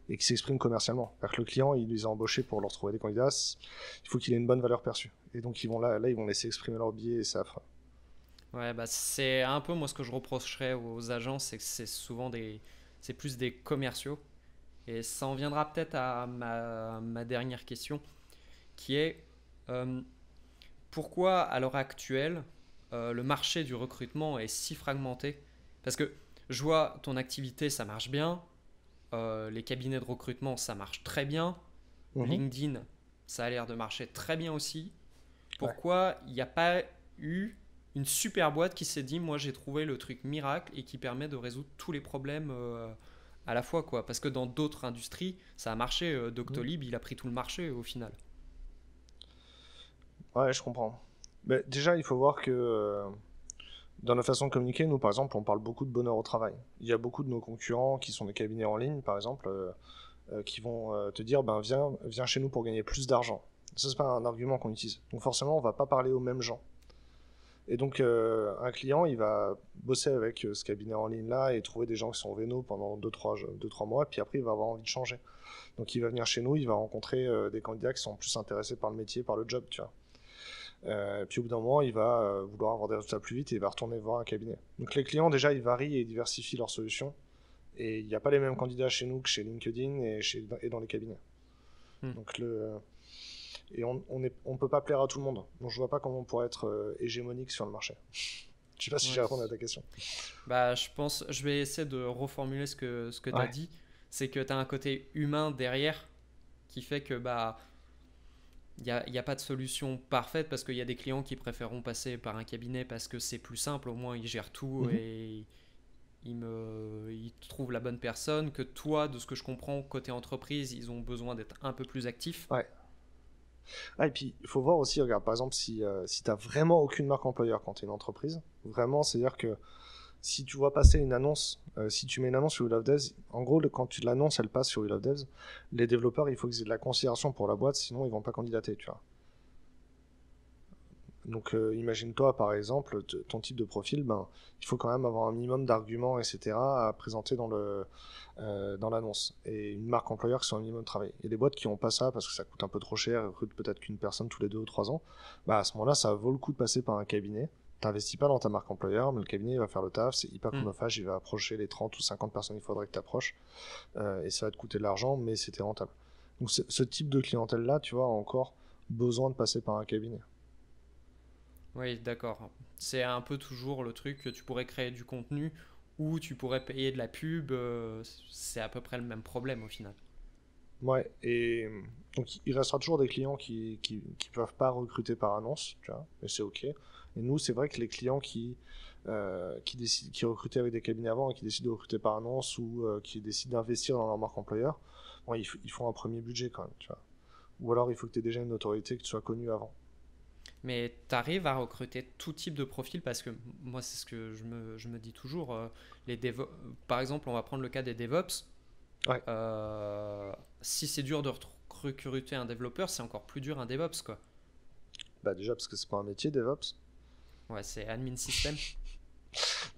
et qui s'expriment commercialement. C'est-à-dire que le client, il les a embauchés pour leur trouver des candidats. Il faut qu'il ait une bonne valeur perçue. Et donc ils vont laisser exprimer leurs biais et c'est affreux. Ouais, bah c'est un peu moi ce que je reprocherais aux agents, c'est que c'est plus des commerciaux. Et ça en viendra peut-être à ma dernière question, qui est euh, pourquoi à l'heure actuelle le marché du recrutement est si fragmenté? Parce que je vois ton activité, ça marche bien, les cabinets de recrutement, ça marche très bien, Mhm. LinkedIn, ça a l'air de marcher très bien aussi. Ouais. Pourquoi il n'y a pas eu une super boîte qui s'est dit, moi j'ai trouvé le truc miracle et qui permet de résoudre tous les problèmes à la fois, quoi. Parce que dans d'autres industries, ça a marché. Mhm. Doctolib, il a pris tout le marché au final. Ouais, je comprends. Mais déjà, il faut voir que dans nos façons de communiquer, nous, par exemple, on parle beaucoup de bonheur au travail. Il y a beaucoup de nos concurrents qui sont des cabinets en ligne, par exemple, qui vont te dire, ben, viens chez nous pour gagner plus d'argent. Ça, c'est pas un argument qu'on utilise. Donc forcément, on va pas parler aux mêmes gens. Et donc, un client, il va bosser avec ce cabinet en ligne-là et trouver des gens qui sont vénos pendant 2-3 mois, puis après, il va avoir envie de changer. Donc, il va venir chez nous, il va rencontrer des candidats qui sont plus intéressés par le métier, par le job, tu vois. Puis au bout d'un moment, il va vouloir avoir des résultats plus vite et il va retourner voir un cabinet. Donc les clients, déjà, ils varient et diversifient leurs solutions. Et il n'y a pas les mêmes candidats chez nous que chez LinkedIn et dans les cabinets. Hmm. Donc et on peut pas plaire à tout le monde. Donc je vois pas comment on pourrait être hégémonique sur le marché. Je sais pas si j'ai Ouais. répondu à ta question. Bah, je vais essayer de reformuler ce que tu as Ouais. dit. C'est que tu as un côté humain derrière qui fait que bah y a pas de solution parfaite parce qu'il y a des clients qui préféreront passer par un cabinet parce que c'est plus simple, au moins ils gèrent tout Mhm. et ils trouvent la bonne personne. Que toi, de ce que je comprends, côté entreprise, ils ont besoin d'être un peu plus actifs. Ouais. Ah, et puis, il faut voir aussi, regarde, par exemple, si tu vraiment aucune marque employeur quand tu es une entreprise, vraiment, c'est-à-dire que si tu vois passer une annonce, si tu mets une annonce sur We Love Devs, en gros, quand tu l'annonces, elle passe sur We Love Devs, les développeurs, il faut qu'ils aient de la considération pour la boîte, sinon ils vont pas candidater, tu vois. Donc imagine-toi par exemple ton type de profil, ben, il faut quand même avoir un minimum d'arguments, etc. à présenter dans l'annonce. Et une marque employeur qui soit un minimum de travail. Il y a des boîtes qui n'ont pas ça parce que ça coûte un peu trop cher, elles recrutent peut-être qu'une personne tous les 2 ou 3 ans. Bah, à ce moment-là, ça vaut le coup de passer par un cabinet. T'investis pas dans ta marque employeur, mais le cabinet il va faire le taf, c'est hyper Hmm. chronophage, il va approcher les 30 ou 50 personnes qu'il faudrait que tu approches, et ça va te coûter de l'argent, mais c'était rentable. Donc ce type de clientèle-là, tu vois, a encore besoin de passer par un cabinet. Oui, d'accord. C'est un peu toujours le truc que tu pourrais créer du contenu ou tu pourrais payer de la pub. C'est à peu près le même problème au final. Ouais, et donc il restera toujours des clients qui peuvent pas recruter par annonce, tu vois, et c'est ok. Et nous, c'est vrai que les clients qui recrutaient avec des cabinets avant et qui décident de recruter par annonce ou qui décident d'investir dans leur marque employeur, bon, ils font un premier budget quand même, tu vois. Ou alors il faut que tu aies déjà une autorité, que tu sois connu avant. Mais tu arrives à recruter tout type de profil parce que moi, c'est ce que je me dis toujours. Par exemple, on va prendre le cas des DevOps. Ouais, Euh, Si c'est dur de recruter un développeur, c'est encore plus dur un DevOps, quoi. bah déjà parce que c'est pas un métier, DevOps. Ouais, c'est admin system.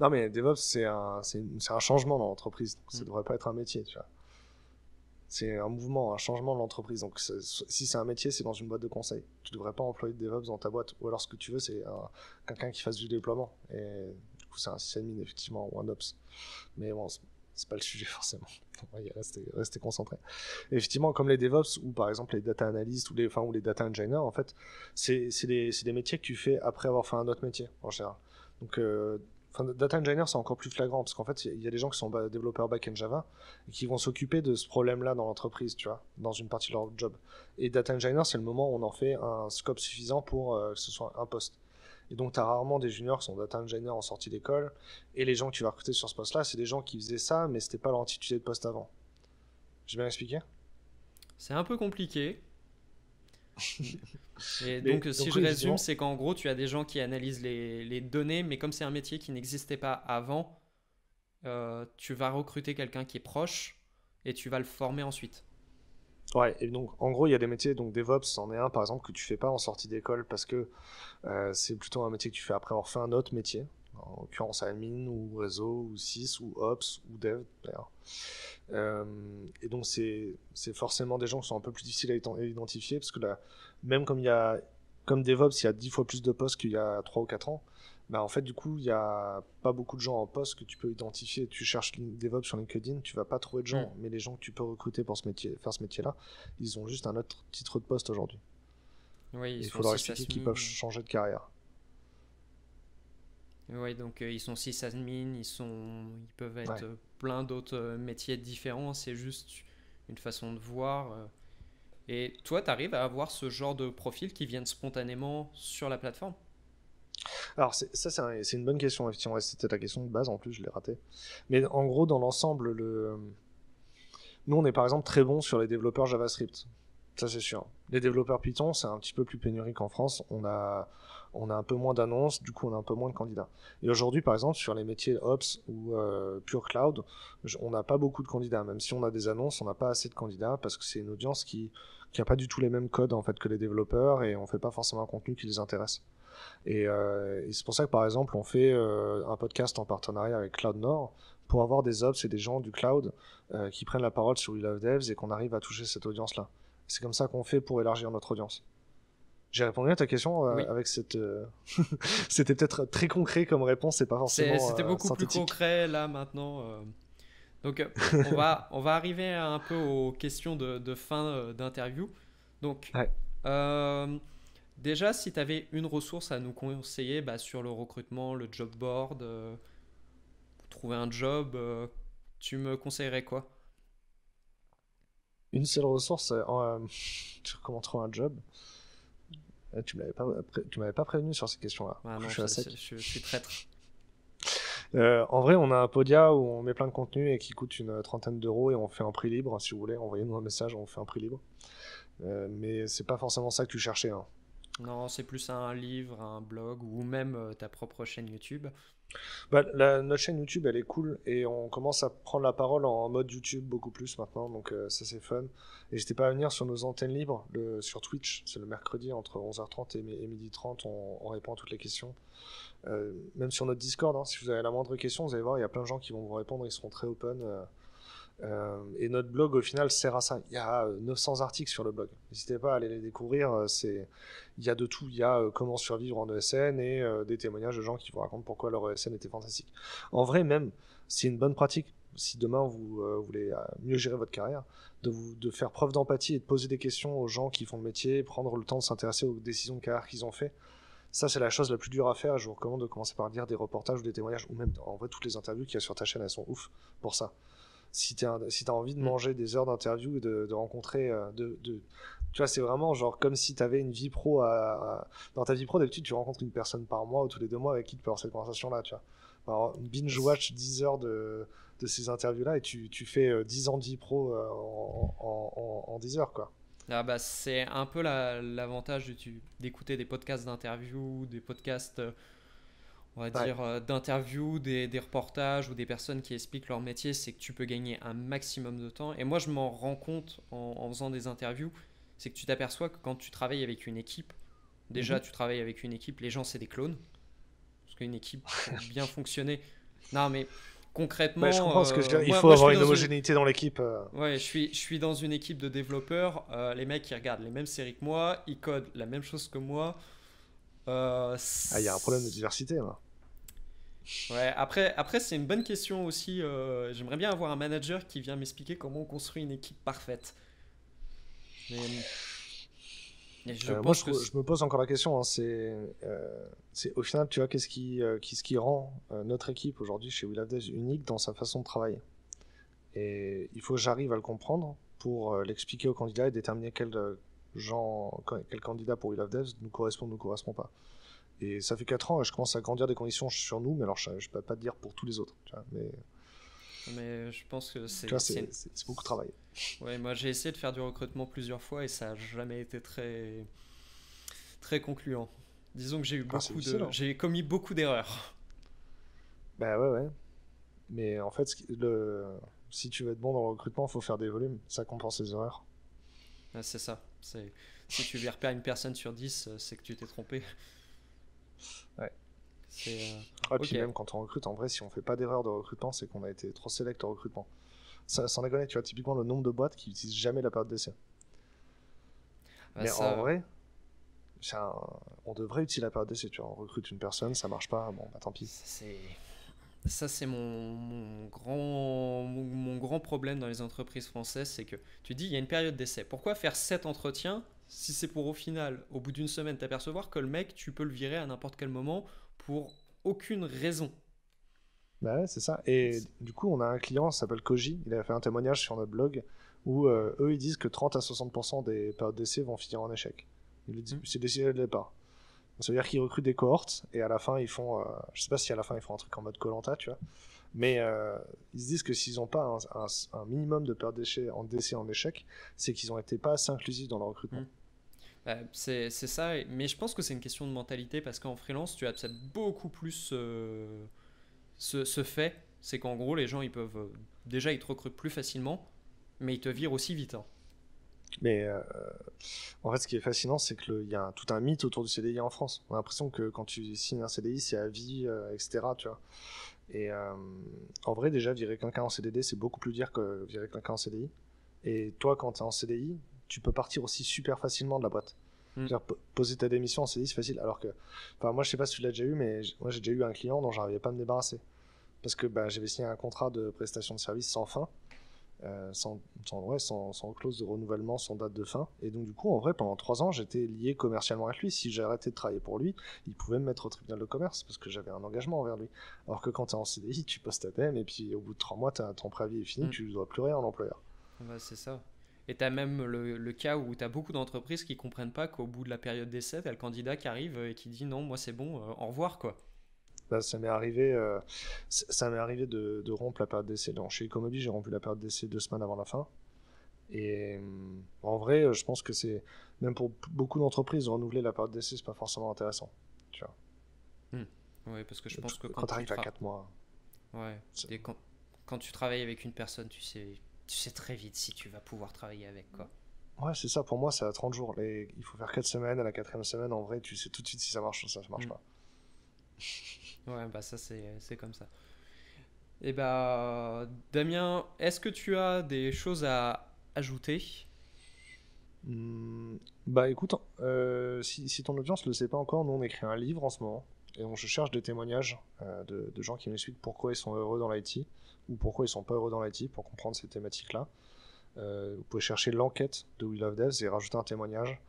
Non mais DevOps, c'est un changement dans l'entreprise, donc ça Hmm. devrait pas être un métier, tu vois. C'est un mouvement, un changement de l'entreprise. Donc, si c'est un métier, c'est dans une boîte de conseil. Tu devrais pas employer de DevOps dans ta boîte. Ou alors, ce que tu veux, c'est quelqu'un qui fasse du déploiement. Et du coup, c'est un sysadmin, effectivement, ou un Ops. Mais bon, c'est pas le sujet, forcément. On va y rester concentré. Et effectivement, comme les DevOps, ou par exemple les data analysts, ou les data engineers, en fait, c'est des métiers que tu fais après avoir fait un autre métier, en général. Donc, data engineer, c'est encore plus flagrant, parce qu'en fait, il y a des gens qui sont développeurs back-end Java, et qui vont s'occuper de ce problème-là dans l'entreprise, tu vois, dans une partie de leur job. Et data engineer, c'est le moment où on en fait un scope suffisant pour que ce soit un poste. Et donc, tu as rarement des juniors qui sont data engineer en sortie d'école, et les gens que tu vas recruter sur ce poste-là, c'est des gens qui faisaient ça, mais c'était pas leur intitulé de poste avant. J'ai bien expliqué? C'est un peu compliqué. Et Mais donc, si donc je oui, résume, effectivement. c'est qu'en gros, tu as des gens qui analysent les données, mais comme c'est un métier qui n'existait pas avant, tu vas recruter quelqu'un qui est proche, et tu vas le former ensuite. Ouais, et donc en gros, il y a des métiers, donc DevOps, c'en est un par exemple que tu fais pas en sortie d'école parce que c'est plutôt un métier que tu fais après avoir fait un autre métier, en l'occurrence admin ou réseau ou sys ou ops ou dev d'ailleurs. Euh, et donc c'est forcément des gens qui sont un peu plus difficiles à identifier parce que là, même comme DevOps, il y a 10 fois plus de postes qu'il y a 3 ou 4 ans. Bah en fait, du coup, il n'y a pas beaucoup de gens en poste que tu peux identifier. Tu cherches DevOps sur LinkedIn, tu vas pas trouver de Hmm. gens, mais les gens que tu peux recruter pour faire ce métier-là, ils ont juste un autre titre de poste aujourd'hui. Oui, Et ils il sont faut leur expliquer qu'ils peuvent 6 changer de carrière. Oui, donc ils sont sysadmin, ils peuvent être Ouais. plein d'autres métiers différents, c'est juste une façon de voir. Et toi, tu arrives à avoir ce genre de profils qui viennent spontanément sur la plateforme? Alors, c'est une bonne question, effectivement. Ouais, c'était ta question de base, en plus, je l'ai raté. Mais en gros, dans l'ensemble, nous, on est par exemple très bon sur les développeurs JavaScript. Ça, c'est sûr. Les développeurs Python, c'est un petit peu plus pénurique en France. On a un peu moins d'annonces, du coup, on a un peu moins de candidats. Et aujourd'hui, par exemple, sur les métiers Ops ou Pure Cloud, on n'a pas beaucoup de candidats. Même si on a des annonces, on n'a pas assez de candidats parce que c'est une audience qui a pas du tout les mêmes codes en fait que les développeurs et on fait pas forcément un contenu qui les intéresse. Et c'est pour ça que par exemple on fait un podcast en partenariat avec Cloud Nord pour avoir des ops et des gens du cloud qui prennent la parole sur We Love Devs et qu'on arrive à toucher cette audience-là. C'est comme ça qu'on fait pour élargir notre audience. J'ai répondu à ta question Oui. avec cette... C'était peut-être très concret comme réponse et pas forcément C'était beaucoup plus synthétique. concret là maintenant. Donc on va arriver un peu aux questions de fin d'interview. Donc Ouais. euh, déjà, si tu avais une ressource à nous conseiller bah, sur le recrutement, le job board, trouver un job, tu me conseillerais quoi? Une seule ressource, comment trouver un job. Tu m'avais pas prévenu sur ces questions-là. Du Ah coup, non, je suis à sec. je suis traître. En vrai, on a un Podia où on met plein de contenu et qui coûte une trentaine d'euros et on fait un prix libre. Si vous voulez, envoyez-nous un message, on fait un prix libre. Mais c'est pas forcément ça que tu cherchais, hein. Non, c'est plus un livre, un blog ou même ta propre chaîne YouTube. Bah, notre chaîne YouTube, elle est cool et on commence à prendre la parole en mode YouTube beaucoup plus maintenant, donc ça c'est fun. N'hésitez pas à venir sur nos antennes libres, sur Twitch, c'est le mercredi entre 11h30 et 12h30, on répond à toutes les questions. Même sur notre Discord, hein, si vous avez la moindre question, vous allez voir, il y a plein de gens qui vont vous répondre, ils seront très open. Et notre blog au final sert à ça. Il y a 900 articles sur le blog. N'hésitez pas à aller les découvrir. Il y a de tout. Il y a comment survivre en ESN et des témoignages de gens qui vous racontent pourquoi leur ESN était fantastique. En vrai, même, c'est une bonne pratique. Si demain vous voulez mieux gérer votre carrière, de faire preuve d'empathie et de poser des questions aux gens qui font le métier, prendre le temps de s'intéresser aux décisions de carrière qu'ils ont fait. Ça, c'est la chose la plus dure à faire. Je vous recommande de commencer par lire des reportages ou des témoignages, ou même en vrai, toutes les interviews qu'il y a sur ta chaîne, elles sont ouf pour ça. Si t'as envie de Mm. manger des heures d'interview et de rencontrer, tu vois, c'est vraiment genre comme si t'avais une vie pro dans ta vie pro, d'habitude, tu rencontres une personne par mois ou tous les 2 mois avec qui tu peux avoir cette conversation-là, tu vois. Alors, binge-watch 10 heures de ces interviews-là et tu fais 10 ans de vie pro en 10 heures, quoi. Ah bah, c'est un peu l'avantage d'écouter des podcasts d'interview, des podcasts, on va Ouais. dire, d'interview, des reportages ou des personnes qui expliquent leur métier, c'est que tu peux gagner un maximum de temps. Et moi, je m'en rends compte en faisant des interviews, c'est que tu t'aperçois que quand tu travailles avec une équipe, déjà, Mhm. tu travailles avec une équipe, les gens, c'est des clones. Parce qu'une équipe, pour bien fonctionner. Non, mais Ouais, je concrètement, comprends ce que je veux dire. Il faut moi, je avoir suis une dans une. homogénéité dans l'équipe. Ouais, je suis dans une équipe de développeurs. Les mecs, ils regardent les mêmes séries que moi, ils codent la même chose que moi. Euh, Ah, il y a un problème de c- diversité, là. ouais, après c'est une bonne question aussi. J'aimerais bien avoir un manager qui vient m'expliquer comment on construit une équipe parfaite. Mais je Moi, pense que. je me pose encore la question, hein, c'est au final, tu vois, ce qui rend notre équipe aujourd'hui chez We Love Devs unique dans sa façon de travailler. Et il faut que j'arrive à le comprendre pour l'expliquer aux candidats et déterminer quel candidat pour We Love Devs nous correspond ou ne nous correspond pas. Et ça fait 4 ans et je commence à grandir des conditions sur nous, mais alors je peux pas te dire pour tous les autres. Tu vois, Mais je pense que tu vois, c'est beaucoup de travail. Ouais, moi j'ai essayé de faire du recrutement plusieurs fois et ça n'a jamais été très concluant. Disons que Ah, c'est difficile, hein. j'ai commis beaucoup d'erreurs. Bah ouais, ouais. Mais en fait, Si tu veux être bon dans le recrutement, il faut faire des volumes. Ça compense les erreurs. Ah, c'est ça. Si tu repères une personne sur 10, c'est que tu t'es trompé. Ouais. Ok. Puis même quand on recrute, en vrai, si on fait pas d'erreur de recrutement, c'est qu'on a été trop sélect au recrutement. Sans déconner, tu vois, typiquement le nombre de boîtes qui utilisent jamais la période d'essai. Mais en vrai, on devrait utiliser la période d'essai, tu vois. On recrute une personne, ça marche pas, bon, bah tant pis. Ça, c'est mon grand problème dans les entreprises françaises, c'est que tu dis, il y a une période d'essai. Pourquoi faire 7 entretiens si c'est pour au final, au bout d'une semaine, t'apercevoir que le mec, tu peux le virer à n'importe quel moment pour aucune raison. Bah ouais, c'est ça. Et du coup, on a un client, ça s'appelle Koji, il a fait un témoignage sur notre blog où eux, ils disent que 30 à 60% des périodes d'essai vont finir en échec. Ils le disent, c'est décidé dès le départ. Ça veut dire qu'ils recrutent des cohortes et à la fin, ils font. Je sais pas si à la fin, ils font un truc en mode Koh-Lanta, tu vois. Mais ils se disent que s'ils n'ont pas un minimum de périodes d'essai en échec, c'est qu'ils ont été pas assez inclusifs dans leur recrutement. C'est ça, mais je pense que c'est une question de mentalité parce qu'en freelance, tu as peut-être beaucoup plus ce fait, c'est qu'en gros, les gens, ils peuvent déjà, ils te recrutent plus facilement, mais ils te virent aussi vite. Hein. Mais en fait, ce qui est fascinant, c'est qu'il y a tout un mythe autour du CDI en France. On a l'impression que quand tu signes un CDI, c'est à vie, etc. Tu vois. Et en vrai, déjà, virer quelqu'un en CDD, c'est beaucoup plus dur que virer quelqu'un en CDI. Et toi, quand tu es en CDI, tu peux partir aussi super facilement de la boîte. C'est-à-dire, poser ta démission en CDI, c'est facile. Alors que, moi, je sais pas si tu l'as déjà eu, mais moi, j'ai déjà eu un client dont j'arrivais pas à me débarrasser. Parce que j'avais signé un contrat de prestation de service sans fin. Sans clause de renouvellement, sans date de fin. Et donc, du coup, en vrai, pendant 3 ans, j'étais lié commercialement avec lui. Si j'ai arrêté de travailler pour lui, il pouvait me mettre au tribunal de commerce parce que j'avais un engagement envers lui. Alors que quand tu es en CDI, tu poses ta peine et puis au bout de 3 mois, ton préavis est fini, tu ne dois plus rien à l'employeur. Bah, c'est ça. Et tu as même le cas où tu as beaucoup d'entreprises qui comprennent pas qu'au bout de la période d'essai, tu as le candidat qui arrive et qui dit non, moi c'est bon, au revoir quoi. Ça m'est arrivé, de rompre la période d'essai. Donc, chez Ecomobi, j'ai rompu la période d'essai 2 semaines avant la fin. Et en vrai, je pense que c'est, même pour beaucoup d'entreprises, renouveler la période d'essai, c'est pas forcément intéressant. Tu vois. Ouais, parce que je pense que quand tu arrives à 4 mois. Ouais. Et quand tu travailles avec une personne, tu sais très vite si tu vas pouvoir travailler avec quoi. Ouais, c'est ça. Pour moi, c'est à 30 jours. Il faut faire 4 semaines. À la 4e semaine, en vrai, tu sais tout de suite si ça marche ou ça marche pas. Ouais, bah ça c'est comme ça. Et bah Damien, est-ce que tu as des choses à ajouter? Écoute, si ton audience le sait pas encore, nous on écrit un livre en ce moment et je cherche des témoignages de gens qui nous expliquent pourquoi ils sont heureux dans l'IT ou pourquoi ils sont pas heureux dans l'IT pour comprendre ces thématiques-là. Vous pouvez chercher l'enquête de We Love Devs et rajouter un témoignage.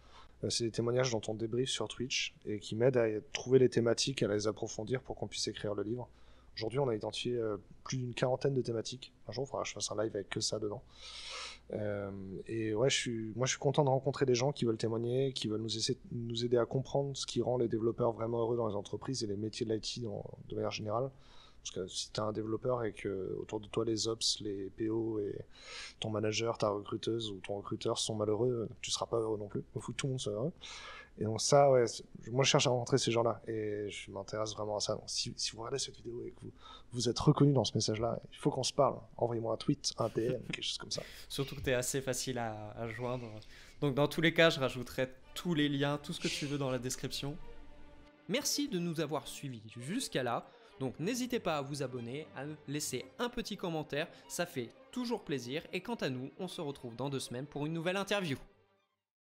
C'est des témoignages dont on débrief sur Twitch et qui m'aident à trouver les thématiques, à les approfondir pour qu'on puisse écrire le livre. Aujourd'hui, on a identifié plus d'une 40aine de thématiques. Un jour, il faudra que je fasse un live avec que ça dedans. Et ouais, moi, je suis content de rencontrer des gens qui veulent témoigner, qui veulent nous aider à comprendre ce qui rend les développeurs vraiment heureux dans les entreprises et les métiers de l'IT de manière générale. Parce que si tu es un développeur et que autour de toi les ops, les PO et ton manager, ta recruteuse ou ton recruteur sont malheureux, tu seras pas heureux non plus. Il faut que tout le monde soit heureux. Et donc ça, ouais, moi je cherche à rencontrer ces gens-là et je m'intéresse vraiment à ça. Donc si vous regardez cette vidéo et que vous êtes reconnu dans ce message-là, il faut qu'on se parle. Envoyez-moi un tweet, un DM, quelque chose comme ça. Surtout que tu es assez facile à joindre. Donc dans tous les cas, je rajouterai tous les liens, tout ce que tu veux dans la description. Merci de nous avoir suivis jusqu'à là. Donc n'hésitez pas à vous abonner, à laisser un petit commentaire, ça fait toujours plaisir. Et quant à nous, on se retrouve dans 2 semaines pour une nouvelle interview.